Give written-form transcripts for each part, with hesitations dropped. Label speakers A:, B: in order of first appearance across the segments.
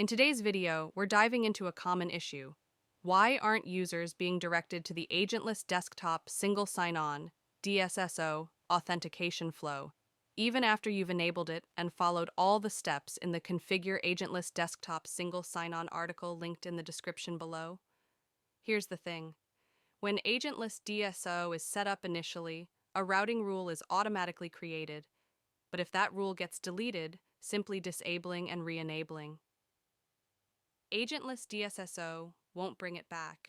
A: In today's video, we're diving into a common issue. Why aren't users being directed to the Agentless Desktop Single Sign-On (DSSO) authentication flow, even after you've enabled it and followed all the steps in the Configure Agentless Desktop Single Sign-On article linked in the description below? Here's the thing. When Agentless DSO is set up initially, a routing rule is automatically created, but if that rule gets deleted, simply disabling and re-enabling. Agentless DSSO won't bring it back.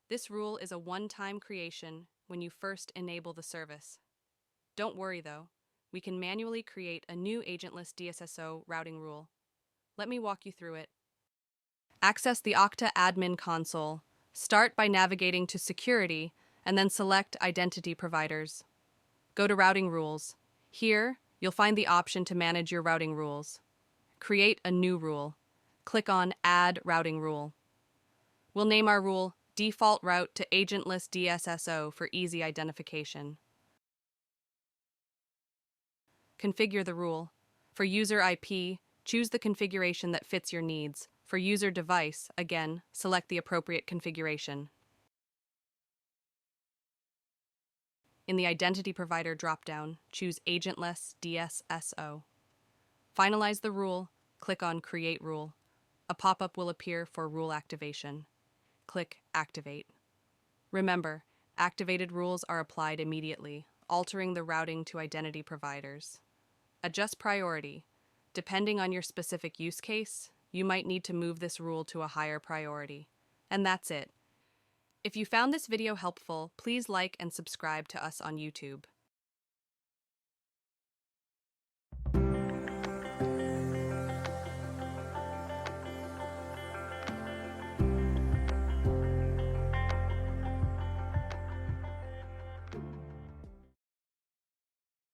A: This rule is a one-time creation when you first enable the service. Don't worry though, we can manually create a new Agentless DSSO routing rule. Let me walk you through it. Access the Okta admin console. Start by navigating to Security and then select Identity Providers. Go to Routing Rules. Here, you'll find the option to manage your routing rules. Create a new rule. Click on Add Routing Rule. We'll name our rule Default Route to Agentless DSSO for easy identification. Configure the rule. For user IP, choose the configuration that fits your needs. For user device, again, select the appropriate configuration. In the Identity Provider dropdown, choose Agentless DSSO. Finalize the rule, click on Create Rule. A pop-up will appear for rule activation. Click Activate. Remember, activated rules are applied immediately, altering the routing to identity providers. Adjust priority. Depending on your specific use case, you might need to move this rule to a higher priority. And that's it. If you found this video helpful, please like and subscribe to us on YouTube.